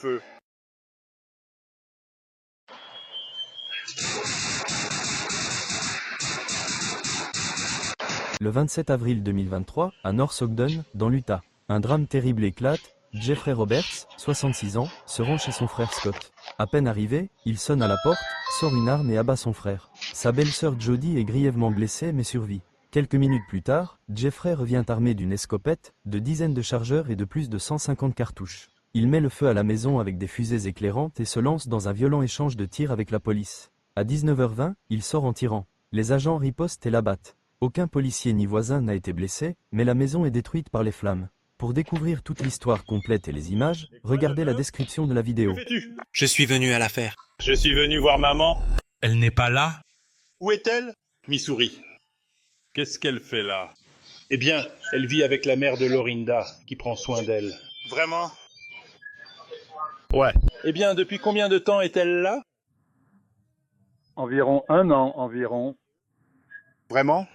Feu. Le 27 avril 2023, à North Ogden, dans l'Utah, un drame terrible éclate. Jeffrey Roberts, 66 ans, se rend chez son frère Scott. À peine arrivé, il sonne à la porte, sort une arme et abat son frère. Sa belle-sœur Jody est grièvement blessée mais survit. Quelques minutes plus tard, Jeffrey revient armé d'une escopette, de dizaines de chargeurs et de plus de 150 cartouches. Il met le feu à la maison avec des fusées éclairantes et se lance dans un violent échange de tirs avec la police. À 19h20, il sort en tirant. Les agents ripostent et l'abattent. Aucun policier ni voisin n'a été blessé, mais la maison est détruite par les flammes. Pour découvrir toute l'histoire complète et les images, regardez la description de la vidéo. Que fais-tu? Je suis venu à l'affaire. Je suis venu voir maman. Elle n'est pas là? Où est-elle? Missouri. Qu'est-ce qu'elle fait là? Eh bien, elle vit avec la mère de Lorinda, qui prend soin d'elle. Vraiment? Ouais. Eh bien, depuis combien de temps est-elle là? Environ 1 an, environ. Vraiment?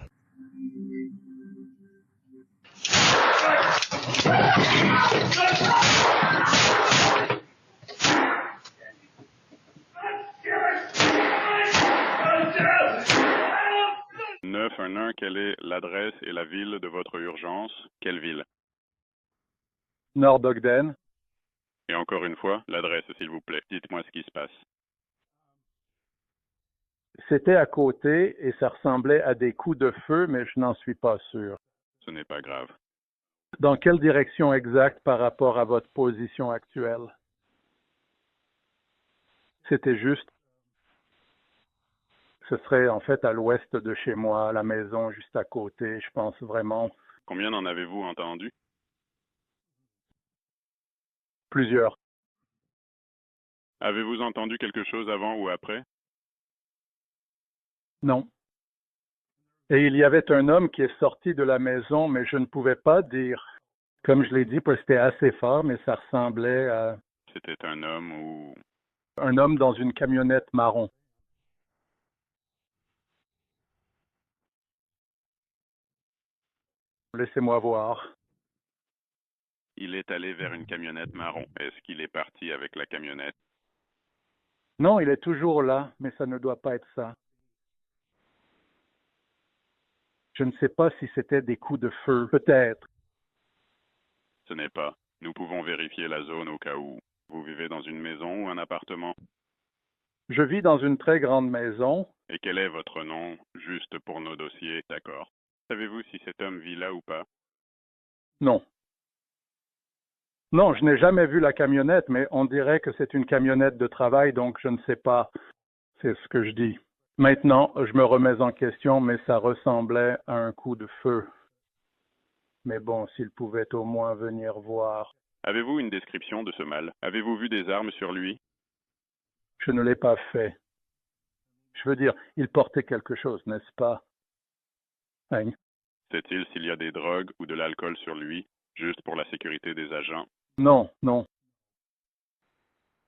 Quelle est l'adresse et la ville de votre urgence? Quelle ville? North Ogden. Et encore une fois, l'adresse, s'il vous plaît. Dites-moi ce qui se passe. C'était à côté et ça ressemblait à des coups de feu, mais je n'en suis pas sûr. Ce n'est pas grave. Dans quelle direction exacte par rapport à votre position actuelle? C'était juste. Ce serait en fait à l'ouest de chez moi, la maison juste à côté, je pense vraiment. Combien en avez-vous entendu? Plusieurs. Avez-vous entendu quelque chose avant ou après? Non. Et il y avait un homme qui est sorti de la maison, mais je ne pouvais pas dire. Comme je l'ai dit, parce que c'était assez fort, mais ça ressemblait à C'était un homme ou... un homme dans une camionnette marron. Laissez-moi voir. Il est allé vers une camionnette marron. Est-ce qu'il est parti avec la camionnette? Non, il est toujours là, mais ça ne doit pas être ça. Je ne sais pas si c'était des coups de feu, peut-être. Ce n'est pas. Nous pouvons vérifier la zone au cas où. Vous vivez dans une maison ou un appartement? Je vis dans une très grande maison. Et quel est votre nom, juste pour nos dossiers? D'accord. Savez-vous si cet homme vit là ou pas? Non. Non, je n'ai jamais vu la camionnette, mais on dirait que c'est une camionnette de travail, donc je ne sais pas. C'est ce que je dis. Maintenant, je me remets en question, mais ça ressemblait à un coup de feu. Mais bon, s'il pouvait au moins venir voir. Avez-vous une description de ce mal? Avez-vous vu des armes sur lui? Je ne l'ai pas fait. Je veux dire, il portait quelque chose, n'est-ce pas? Hein? Sait-il s'il y a des drogues ou de l'alcool sur lui, juste pour la sécurité des agents? Non, non.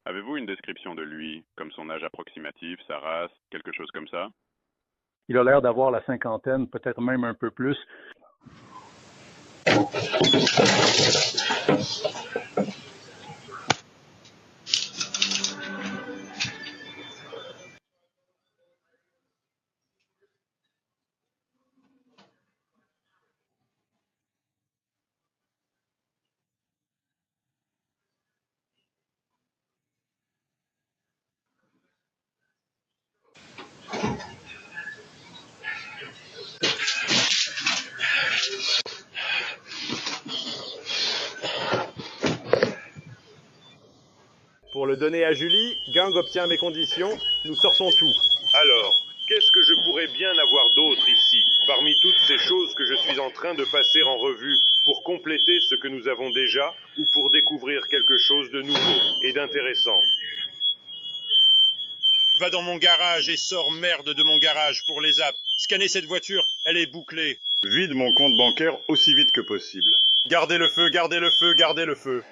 Avez-vous une description de lui, comme son âge approximatif, sa race, quelque chose comme ça? Il a l'air d'avoir la cinquantaine, peut-être même un peu plus. Pour le donner à Julie, Gang obtient mes conditions, nous sortons tout. Alors, qu'est-ce que je pourrais bien avoir d'autre ici, parmi toutes ces choses que je suis en train de passer en revue, pour compléter ce que nous avons déjà, ou pour découvrir quelque chose de nouveau et d'intéressant? Va dans mon garage et sors merde de mon garage pour les apps. Scannez cette voiture, elle est bouclée. Vide mon compte bancaire aussi vite que possible. Gardez le feu, gardez le feu, gardez le feu.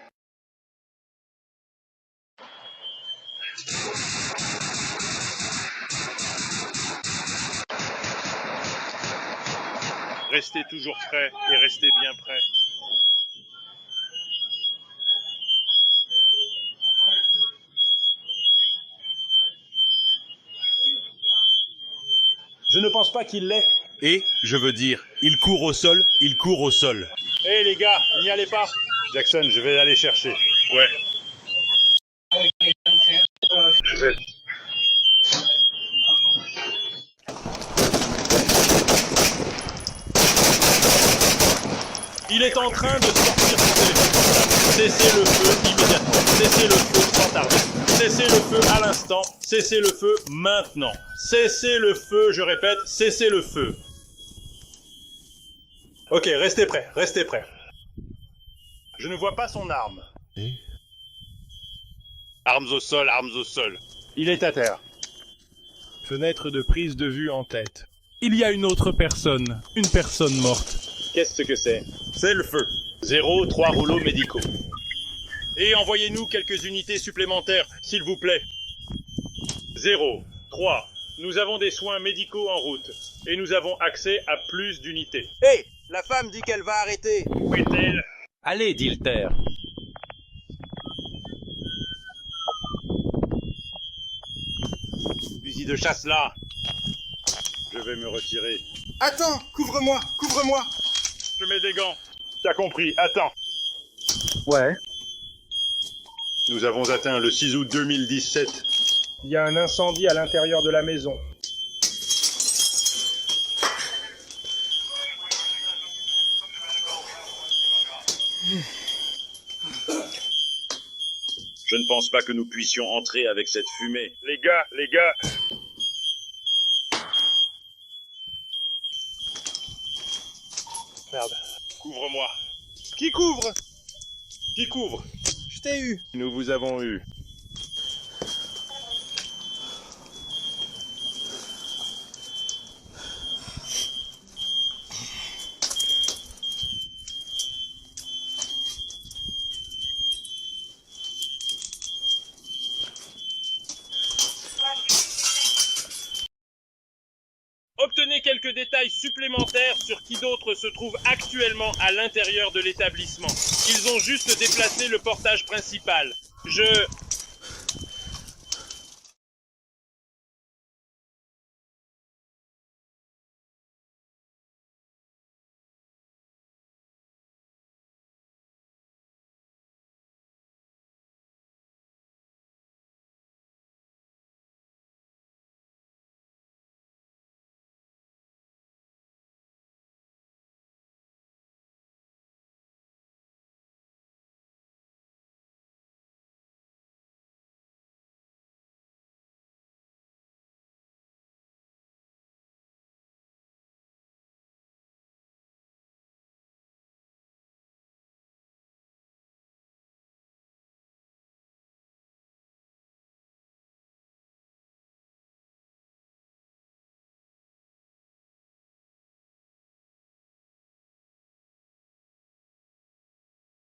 Restez toujours prêts et restez bien prêts. ne pense pas qu'il l'est. Et, je veux dire, il court au sol, il court au sol. Hé les gars, n'y allez pas. Jackson, je vais aller chercher. Ouais. Je vais... Il est en train de sortir son téléphone portable. Cessez le feu immédiatement. Cessez le feu sans tarder. Cessez le feu à l'instant. Cessez le feu maintenant. Cessez le feu, je répète, cessez le feu. Ok, restez prêts, restez prêts. Je ne vois pas son arme. Armes au sol, armes au sol. Il est à terre. Fenêtre de prise de vue en tête. Il y a une autre personne, une personne morte. Qu'est-ce que c'est? C'est le feu. 0, 3 rouleaux médicaux. Et envoyez-nous quelques unités supplémentaires, s'il vous plaît. 0, 3. Nous avons des soins médicaux en route. Et nous avons accès à plus d'unités. Hé, la femme dit qu'elle va arrêter. Où est-elle? Allez, Dilter. Fusil de chasse là. Je vais me retirer. Attends, couvre-moi, couvre-moi. Je mets des gants. T'as compris, attends. Ouais. Nous avons atteint le 6 août 2017. Il y a un incendie à l'intérieur de la maison. Je ne pense pas que nous puissions entrer avec cette fumée. Les gars... Merde. Couvre-moi. Qui couvre? Qui couvre? Je t'ai eu. Nous vous avons eu. Obtenez quelques détails supplémentaires sur qui d'autre se trouve actuellement à l'intérieur de l'établissement. Ils ont juste déplacé le portage principal.